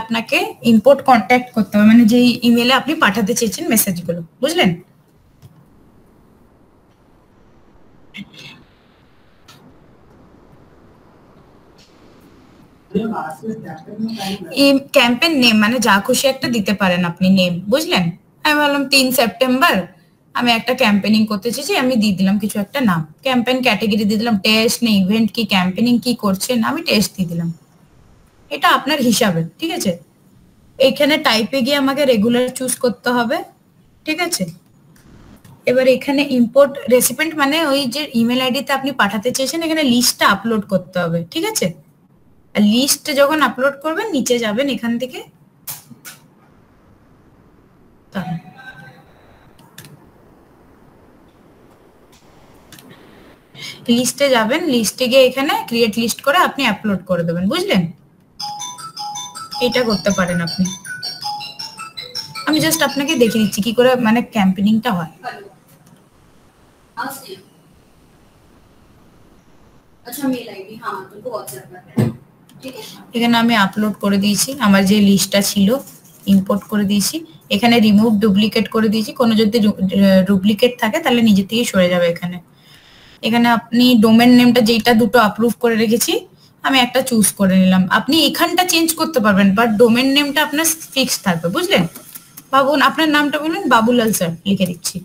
আপনাকে import contact করতে হবে, মানে যে ইমেলে আপনি পাঠাতে চেয়েছেন মেসেজগুলো, বুঝলেন? ক্যাম্পেন নেম মানে যা খুশি একটা দিতে পারেন আপনি নেম, বুঝলেন? আমি বললাম 3 সেপ্টেম্বর আমি একটা ক্যাম্পেনিং করতে চেয়েছি, আমি দিয়ে দিলাম কিছু একটা নাম, ক্যাম্পেন ক্যাটাগরি দিয়ে দিলাম টেস্ট না ইভেন্ট কি ক্যাম্পেনিং কি করছেন, আমি টেস্ট দিয়ে দিলাম। এটা আপনার হিসাবে, ঠিক আছে? এখানে টাইপে গিয়ে আমাকে রেগুলার চুজ করতে হবে, ঠিক আছে? এবার এখানে ইম্পোর্ট রেসিপিয়েন্ট মানে ওই যে ইমেল আইডিতে আপনি পাঠাতে চেয়েছেন, এখানে লিস্টটা আপলোড করতে হবে, ঠিক আছে? আর লিস্ট যখন আপলোড করবেন নিচে যাবেন এখান থেকে, লিস্টে যাবেন, লিস্টে গিয়ে এখানে ক্রিয়েট লিস্ট করে আপনি আপলোড করে দেবেন, বুঝলেন? এটা করতে পারেন আপনি। আমি জাস্ট আপনাকে দেখে দিচ্ছি কি করে মানে ক্যাম্পেনিংটা হয়। আচ্ছা মেল আইডি হ্যাঁ तुमको WhatsApp कर देना ঠিক আছে। এখানে আমি আপলোড করে দিয়েছি, আমার যে লিস্টটা ছিল ইম্পোর্ট করে দিয়েছি, এখানে রিমুভ ডুপ্লিকেট করে দিয়েছি, কোনো যদি ডুপ্লিকেট থাকে তাহলে নিজে থেকেই সরে যাবে এখানে। এখানে আপনি ডোমেন নেমটা যেটা দুটো অ্যাপ্রুভ করে রেখেছি আমি একটা চুজ করে নিলাম, আপনি এখানটা চেঞ্জ করতে পারবেন বাট ডোমেন নেমটা আপনার ফিক্স থাকবে, বুঝলেন? বাবুন আপনার নামটা বলুন, বাবুলাল স্যার লিখে দিচ্ছি।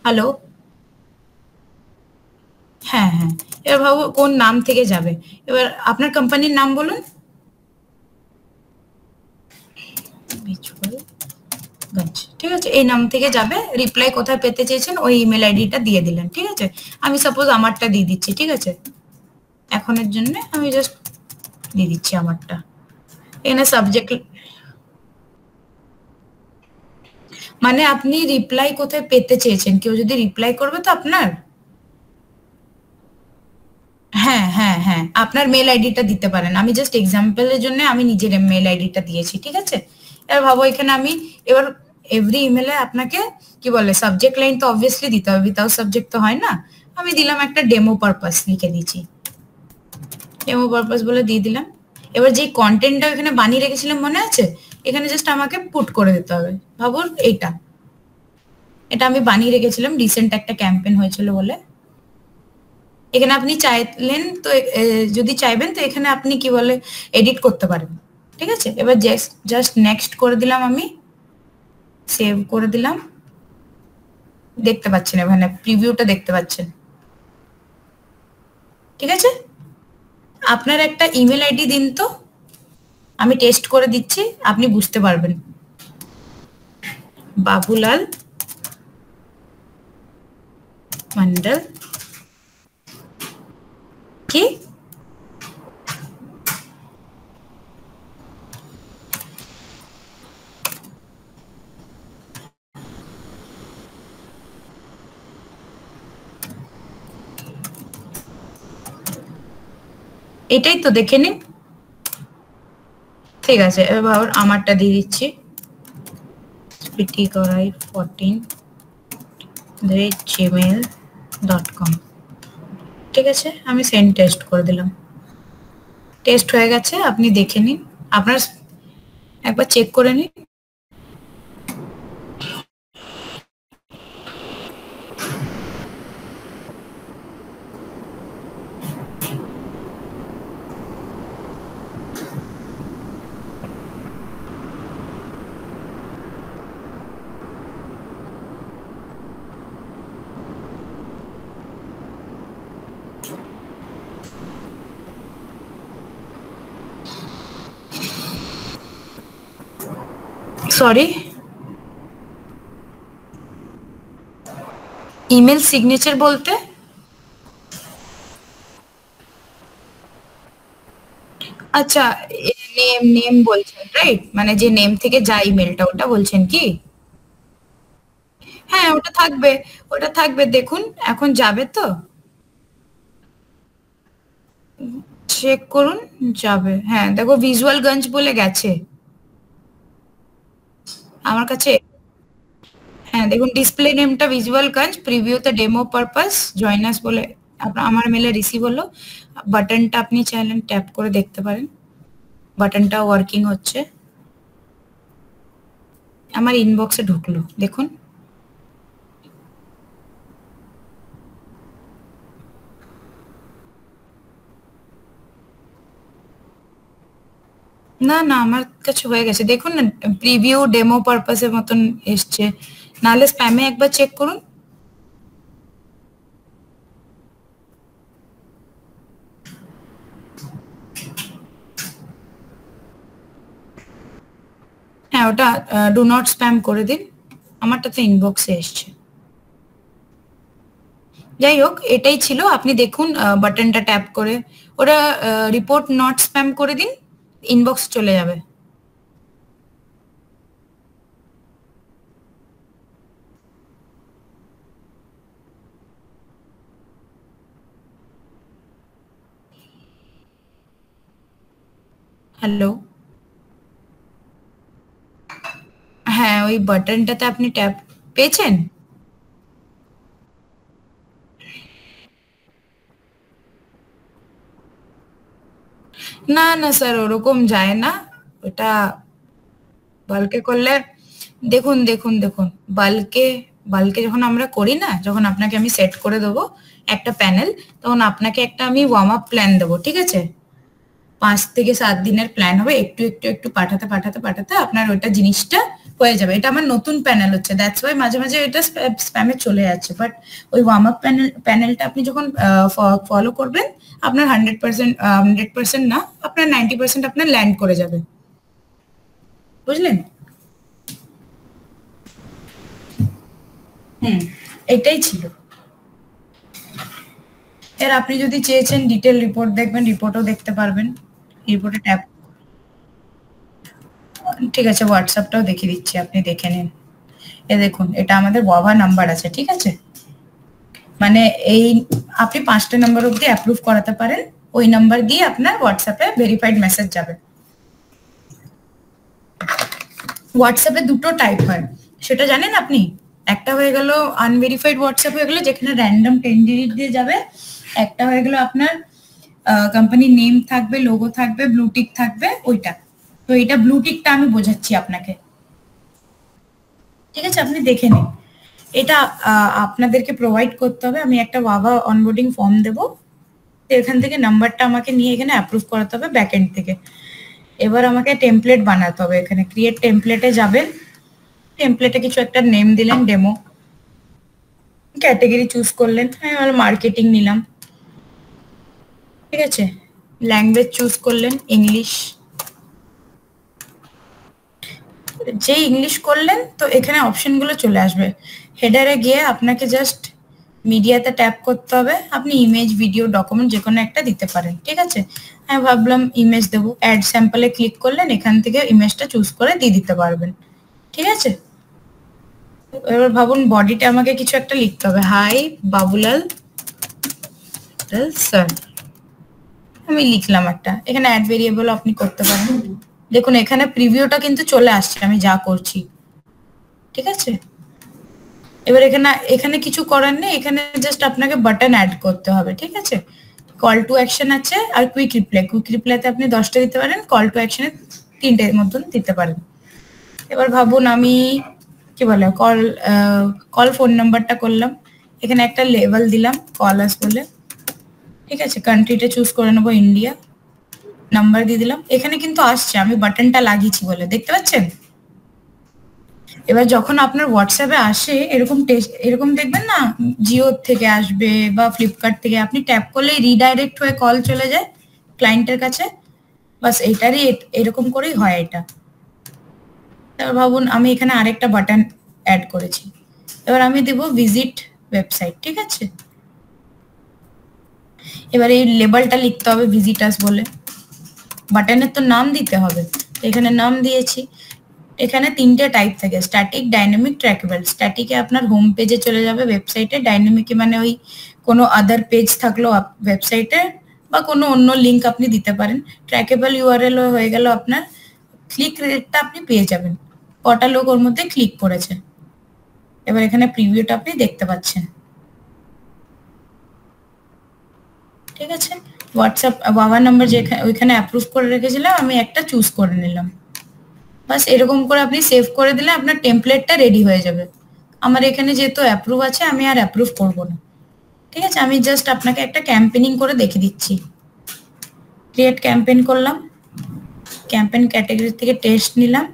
হ্যালো, হ্যাঁ হ্যাঁ, এবার ভাবো কোন নাম থেকে যাবে, এবার আপনার কোম্পানির নাম বলুন। ঠিক আছে, এই নাম থেকে যাবে, রিপ্লাই কোথায় পেতে চেয়েছেন ওই ইমেল আইডিটা দিয়ে দিলেন, ঠিক আছে? আমি সাপোজ আমারটা দিয়ে দিচ্ছি, ঠিক আছে? এখনের জন্য আমি জাস্ট দিয়ে দিচ্ছি আমারটা। এখানে সাবজেক্ট মানে আপনি রিপ্লাই কোথায় পেতে চেয়েছেন, কেউ যদি রিপ্লাই করবে তো আপনার, হ্যাঁ হ্যাঁ হ্যাঁ আপনার মেল আইডিটা দিতে পারেন, আমি জাস্ট এক্সাম্পলের জন্য আমি নিজের মেল আইডিটা দিয়েছি, ঠিক আছে? এবার ভাবো এখানে আমি এবার এভরি ইমেলে আপনাকে কি বলে সাবজেক্ট লাইন তো অবভিয়াসলি দিতে হবে, উইথাউট সাবজেক্ট তো হয় না, আমি দিলাম একটা ডেমো পারপাস লিখে দিয়েছি, ডেমো পারপাস বলে দিয়ে দিলাম। এবার যে কন্টেন্টটা এখানে বানিয়ে রেখেছিলাম মনে আছে, এখানে জাস্ট আমাকে পুট করে দিতে হবে, ভাবুন এইটা, এটা আমি বানিয়ে রেখেছিলাম রিসেন্ট একটা ক্যাম্পেইন হয়েছিল বলে। এখানে আপনি চাইলেন তো যদি চাইবেন তো এখানে আপনি কি বলে এডিট করতে পারেন, ঠিক আছে? এবার জাস্ট নেক্সট করে দিলাম, আমি সেভ করে দিলাম, দেখতে পাচ্ছেন এখানে প্রিভিউটা দেখতে পাচ্ছেন, ঠিক আছে? আপনার একটা ইমেল আইডি দিন তো, আমি টেস্ট করে দিচ্ছি, আপনি বুঝতে পারবেন। বাবুলাল মন্ডল কি এটাই তো, দেখে নিন। ঠিক আছে, এবার আমারটা দিয়ে দিচ্ছি, sptkorai14@gmail.com, ঠিক আছে? আমি সেন্ড টেস্ট করে দিলাম, টেস্ট হয়ে গেছে, আপনি দেখে নিন, আপনার একবার চেক করে নিন। সরি, ইমেল সিগনেচার বলতে আচ্ছা নেম নেম বলছেন রাইট, মানে যে নেম থেকে যা ইমেলটা ওটা বলছেন কি? হ্যাঁ ওটা থাকবে, ওটা থাকবে, দেখুন এখন যাবে তো, চেক করুন, যাবে, হ্যাঁ দেখো ভিজুয়ালগঞ্জ বলে গেছে আমার কাছে, হ্যাঁ দেখুন ডিসপ্লে নেমটা ভিজুয়ালগঞ্জ, প্রিভিউতে ডেমো পারপাস জয়েনাস বলে আপনার আমার মেলে রিসিভ হলো, বাটনটা আপনি চাইলেন ট্যাপ করে দেখতে পারেন। বাটনটা ওয়ার্কিং হচ্ছে, আমার ইনবক্সে ঢুকলো, দেখুন। না না, আমার কাছে হয়ে গেছে, দেখুন না, প্রিভিউ ডেমো পারপাসের মতন এসছে, নাহলে স্প্যামে একবার চেক করুন। হ্যাঁ, ওটা ডু নট স্প্যাম করে দিন, আমারটাতে ইনবক্সে এসছে। যাই হোক, এটাই ছিল, আপনি দেখুন বাটনটা ট্যাপ করে, ওটা রিপোর্ট নট স্প্যাম করে দিন, ইনবক্স চলে যাবে। হ্যালো, হ্যাঁ, ওই বাটনটাতে আপনি ট্যাপ পেয়েছেন? না না স্যার, ওরকম যায় না, ওটা বাল্কে করলে, দেখুন দেখুন দেখুন, বাল্কে বাল্কে যখন আমরা করি না, যখন আপনাকে আমি সেট করে দেবো একটা প্যানেল, তখন আপনাকে একটা আমি ওয়ার্ম আপ প্ল্যান দেবো, ঠিক আছে? 5 থেকে 7 দিনের প্ল্যান হবে, একটু একটু একটু পাঠাতে পাঠাতে পাঠাতে আপনার ওইটা জিনিসটা হয়ে যাবে। এটা আমার নতুন প্যানেল হচ্ছে, দ্যাটস ওয়াই মাঝে মাঝে এটা স্প্যামে চলে যাচ্ছে, বাট ওই ওয়ার্ম আপ প্যানেলটা আপনি যখন ফলো করবেন, আপনার 100% না, আপনার 90% আপনার ল্যান্ড করে যাবে, বুঝলেন? হুম, এটাই ছিল। এর আপনি যদি চেয়েছেন ডিটেল রিপোর্ট দেখবেন, রিপোর্টও দেখতে পারবেন, রিপোর্টে ট্যাপ, ঠিক আছে, হোয়াটসঅ্যাপটাও দেখিয়ে দিচ্ছি, আপনি দেখে নিন। এ দেখুন, এটা আমাদের বাবা নাম্বার আছে, ঠিক আছে? মানে এই আপনি 5টা নাম্বার অবধি অ্যাপ্রুভ করাতে পারেন, ওই নাম্বার দিয়ে আপনার হোয়াটসঅ্যাপে ভেরিফাইড মেসেজ যাবে। হোয়াটসঅ্যাপে দুটো টাইপ হয়, সেটা জানেন আপনি? একটা হয়ে গেল আনভেরিফাইড হোয়াটসঅ্যাপ হয়ে গেল, যেখানে র্যান্ডম 10 ডিজিট দিয়ে যাবে। একটা হয়ে গেল আপনার কোম্পানির নেম থাকবে, লোগো থাকবে, ব্লু টিক থাকবে, ওইটা। তো এটা ব্লু টিকটা আমি বোঝাচ্ছি আপনাকে, ঠিক আছে? আপনি দেখে নিন। এটা আপনাদেরকে প্রোভাইড করতে হবে, আমি একটা ওয়াভা অনবোর্ডিং ফর্ম দেবো, এখান থেকে নাম্বারটা আমাকে নিয়ে এখানে অ্যাপ্রুভ করাতে হবে ব্যাক এন্ড থেকে। এবার আমাকে টেমপ্লেট বানাতে হবে, এখানে ক্রিয়েট টেমপ্লেটে যাবেন, টেমপ্লেটে কিছু একটা নেম দিলেন, ডেমো, ক্যাটাগরি চুজ করলেন, আমি মার্কেটিং নিলাম, ঠিক আছে? ল্যাঙ্গুয়েজ চুজ করলেন ইংলিশ, যে ইংলিশ করলেন তো এখানে অপশনগুলো চলে আসবে, হেডারে গিয়ে আপনাকে জাস্ট মিডিয়াতে ট্যাপ করতে হবে, আপনি ইমেজ, ভিডিও, ডকুমেন্ট যে কোনো একটা দিতে পারেন, ঠিক আছে? আমি ভাবলাম ইমেজ দেবো, অ্যাড স্যাম্পলে ক্লিক করলেন, এখান থেকে ইমেজটা চুজ করে দিয়ে দিতে পারবেন, ঠিক আছে? এবার ভাবুন বডিতে আমাকে কিছু একটা লিখতে হবে, হাই বাবুলাল স্যার, আমি লিখলাম একটা, এখানে অ্যাড ভেরিয়েবল আপনি করতে পারেন। দেখুন এখানে প্রিভিউটা কিন্তু চলে আসছে আমি যা করছি, ঠিক আছে? এবার এখানে এখানে কিছু করার নেই, এখানে জাস্ট আপনাকে বাটন অ্যাড করতে হবে, ঠিক আছে? কল টু অ্যাকশন আছে আর কুইক রিপ্লাই, কুইক রিপ্লাইতে আপনি 10টা দিতে পারেন, কল টু অ্যাকশনে 3টের মতন দিতে পারেন। এবার ভাবুন আমি কি বলে কল ফোন নাম্বারটা করলাম, এখানে একটা লেভেল দিলাম কলার্স বলে, ঠিক আছে? কান্ট্রিটা চুজ করে নেবো ইন্ডিয়া, নাম্বার দিয়ে দিলাম, এখানে কিন্তু আসছে, আমি বাটনটা লাগিয়েছি বলে, দেখতে পাচ্ছেন? এবার যখন আপনার হোয়াটসঅ্যাপে আসে এরকম এরকম দেখবেন না, জিও থেকে আসবে বা ফ্লিপকার্ট থেকে, আপনি ট্যাপ করলে রিডাইরেক্ট হয়ে কল চলে যায় ক্লায়েন্টের কাছে, বাস এইটারই এরকম করেই হয় এটা। এবার ভাবুন আমি এখানে আরেকটা বাটন অ্যাড করেছি, এবার আমি দেব ভিজিট ওয়েবসাইট, ঠিক আছে? এবার এই লেবেলটা লিখতে হবে ভিজিটার্স বলে, বাটনের তো নাম দিতে হবে, এখানে নাম দিয়েছি। এখানে 3টে টাইপ থাকে, স্ট্যাটিক, ডাইনামিক, ট্র্যাকেবল। স্ট্যাটিকে আপনার হোম পেজে চলে যাবে ওয়েবসাইটে, ডাইনামিকে মানে ওই কোনো আদার পেজ থাকলো ওয়েবসাইটে বা কোনো অন্য লিঙ্ক আপনি দিতে পারেন। ট্র্যাকেবল ইউআরএল হয়ে গেল আপনার, ক্লিক রেটটা আপনি পেয়ে যাবেন, কটা লোক ওর মধ্যে ক্লিক করেছে। এবার এখানে প্রিভিউটা আপনি দেখতে পাচ্ছেন, ঠিক আছে? হোয়াটসঅ্যাপ বাবার নাম্বার যে ওইখানে অ্যাপ্রুভ করে রেখেছিলাম, আমি একটা চুজ করে নিলাম। বাস এরকম করে আপনি সেভ করে দিলে আপনার টেমপ্লেটটা রেডি হয়ে যাবে। আমার এখানে যেহেতু অ্যাপ্রুভ আছে, আমি আর অ্যাপ্রুভ করব না। ঠিক আছে, আমি জাস্ট আপনাকে একটা ক্যাম্পেনিং করে দেখিয়ে দিচ্ছি। ক্রিয়েট ক্যাম্পেইন করলাম, ক্যাম্পেইন ক্যাটাগরি থেকে টেস্ট নিলাম,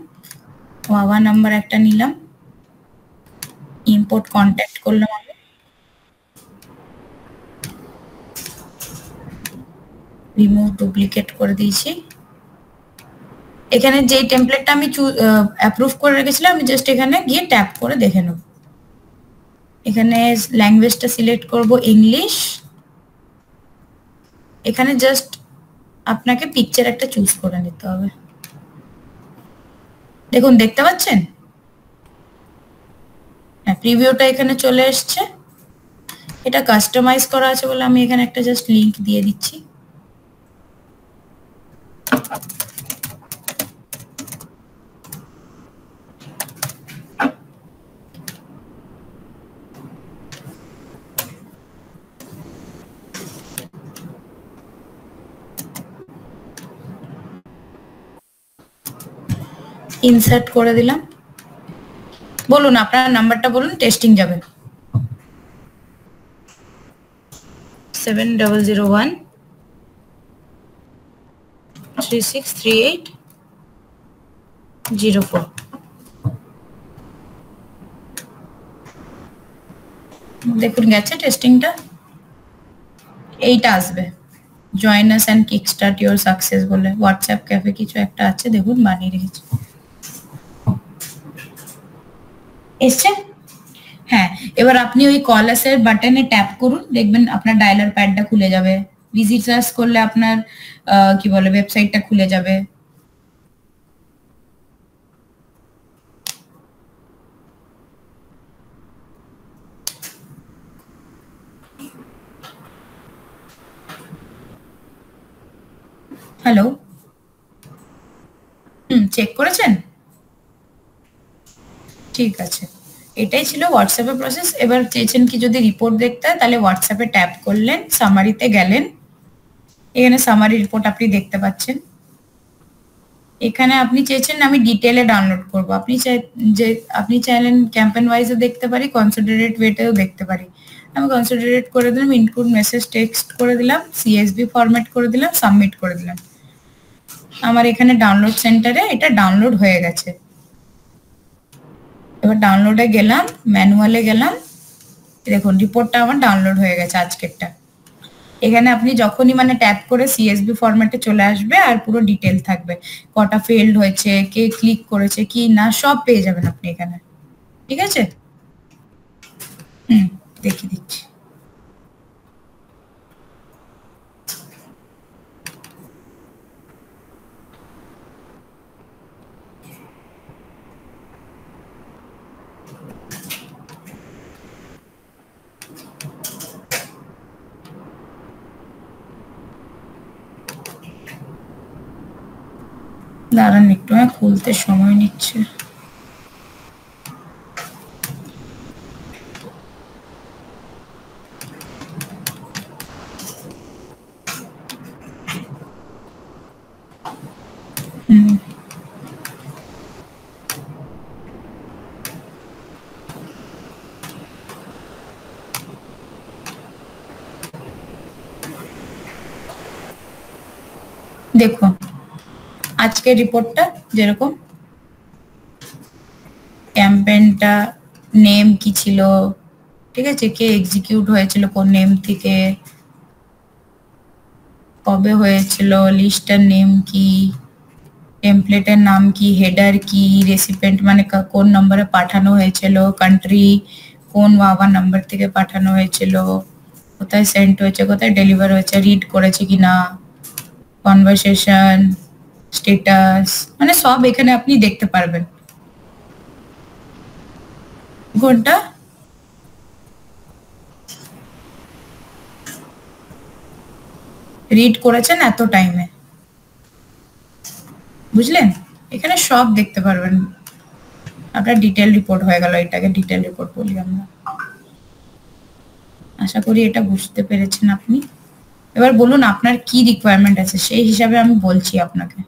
বাবা নাম্বার একটা নিলাম, ইম্পোর্ট কন্ট্যাক্ট করলাম, আমি রিমুভ ডুপ্লিকেট করে দিয়েছি। এখানে যে টেমপ্লেটটা আমি অ্যাপ্রুভ করে রেখেছিলাম, আমি জাস্ট এখানে গিয়ে ট্যাপ করে দেখে নেব। এখানে ল্যাঙ্গুয়েজটা সিলেক্ট করব ইংলিশ। এখানে জাস্ট আপনাকে পিকচার একটা চুজ করে নিতে হবে। দেখুন, দেখতে পাচ্ছেন? হ্যাঁ, প্রিভিউটা এখানে চলে এসছে। এটা কাস্টমাইজ করা আছে বলে আমি এখানে একটা জাস্ট লিংক দিয়ে দিচ্ছি। ইনসার্ট করে দিলাম। বলুন, আপনার নাম্বারটা বলুন, টেস্টিং যাবে। 7001 363804। দেখুন গেছে টেস্টিংটা। এইটা আসবে, join us and kick start your success বলে হোয়াটসঅ্যাপ ক্যাফে কিছু একটা আছে, দেখুন বানিয়ে রেখেছি। এসছে? হ্যাঁ, এবার আপনি ওই কল আস এর বাটনে ট্যাপ করুন, দেখবেন আপনার ডায়ালার প্যাডটা খুলে যাবে। ভিজিটার্স করলে আপনার কি বলে ওয়েবসাইটটা খুলে যাবে। হ্যালো, চেক করেছেন? ঠিক আছে, এটাই ছিল হোয়াটসঅ্যাপের প্রসেস। এবার চেয়েছেন কি যদি রিপোর্ট দেখতে হয়, তাহলে হোয়াটসঅ্যাপে ট্যাপ করলেন, সামারিতে গেলেন, এখানে সামারি রিপোর্ট আপনি দেখতে পাচ্ছেন। এখানে আপনি চেয়েছেন আমি ডিটেলে ডাউনলোড করব, আপনি চাইলেন ক্যাম্পেইন ওয়াইজও দেখতে পারি, কনসিডারেট ওয়েতেও দেখতে পারি। আমি কনসিডারেট করে দিলাম, ইনক্লুড মেসেজ টেক্সট করে দিলাম, সিএসভি ফরম্যাট করে দিলাম, সাবমিট করে দিলাম। আমার এখানে ডাউনলোড সেন্টারে এটা ডাউনলোড হয়ে গেছে। এবার ডাউনলোডে গেলাম, ম্যানুয়ালে গেলাম, দেখুন রিপোর্টটা আমার ডাউনলোড হয়ে গেছে আজকেরটা। এখানে আপনি যখনই মানে ট্যাপ করে সিএসভি ফরম্যাটে চলে আসবে, আর পুরো ডিটেল থাকবে, কটা ফেল্ড হয়েছে, কে ক্লিক করেছে কি না, সব পেয়ে যাবেন আপনি এখানে। ঠিক আছে, দেখিয়ে দিচ্ছি। দাঁড়ান একটু, খুলতে সময় নিচ্ছে। দেখুন আজকের রিপোর্টটা যেরকম, ক্যাম্পেইনটা নেম কি ছিল, ঠিক আছে, কে এক্সিকিউট হয়েছিল কোন নেম থেকে, কবে হয়েছিল, লিস্টের নেম কি, টেমপ্লেটের নাম কি, হেডার কি, রেসিপিয়েন্ট মানে কোন নম্বরে পাঠানো হয়েছিল, কান্ট্রি কোন বাবা নাম্বার থেকে পাঠানো হয়েছিল, কোথায় সেন্ড হয়েছে, কোথায় ডেলিভার হয়েছে, রিড করেছে কিনা, কনভারসেশন স্ট্যাটাস, মানে সব এখানে আপনি দেখতে পারবেন। ঘন্টা রিড করেছেন এত টাইমে, বুঝলেন? এখানে সব দেখতে পারবেন। আপনার ডিটেল রিপোর্ট হয়ে গেল, এটাকে ডিটেল রিপোর্ট বলি আমরা। আশা করি এটা বুঝতে পেরেছেন আপনি। এবার বলুন আপনার কি রিকোয়ারমেন্ট আছে, সেই হিসাবে আমি বলছি আপনাকে।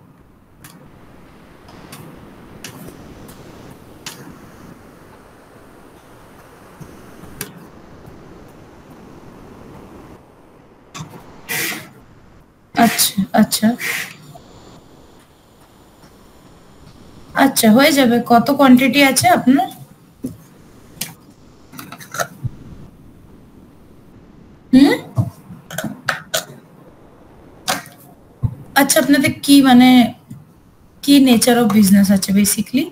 আচ্ছা আচ্ছা আচ্ছা, হয়ে যাবে। কত কোয়ান্টিটি আছে আপনার? হুম, আচ্ছা আপনাদের কি মানে কি নেচার অফ বিজনেস আছে বেসিকলি,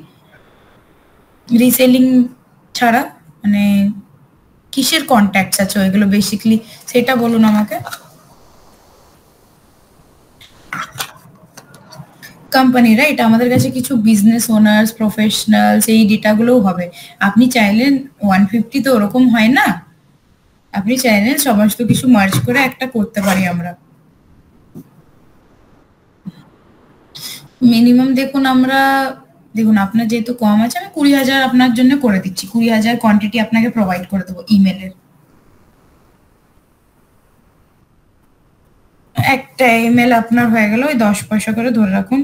রিসেলিং ছাড়া? মানে কিসের কন্ট্যাক্টস আছে ওইগুলো বেসিকলি, সেটা বলুন আমাকে। Company, right? আমাদের কাছে কিছু বিজনেস ওনার্স, প্রফেশনালস, এই ডেটাগুলোও হবে। আপনি চাইলেন 150 তো ওরকম হয় না, আপনি চাইলেন সমস্ত কিছু মার্জ করে একটা করতে পারি আমরা। মিনিমাম দেখুন আমরা, দেখুন আপনার যেহেতু কম আছে, আমি 20,000 আপনার জন্য করে দিচ্ছি। 20,000 কোয়ান্টিটি আপনাকে প্রোভাইড করে দেবো ইমেলের। একটা ইমেল আপনার হয়ে গেল ওই 10 পয়সা করে ধরে রাখুন।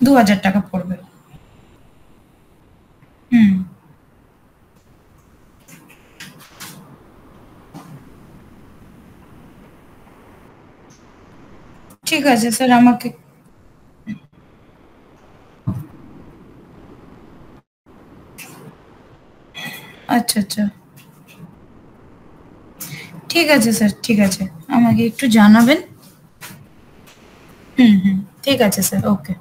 2,000 টাকা পড়বে। হুম, ঠিক আছে স্যার আমাকে। আচ্ছা আচ্ছা, ঠিক আছে স্যার, ঠিক আছে, আমাকে একটু জানাবেন। হুম হুম, ঠিক আছে স্যার, ওকে।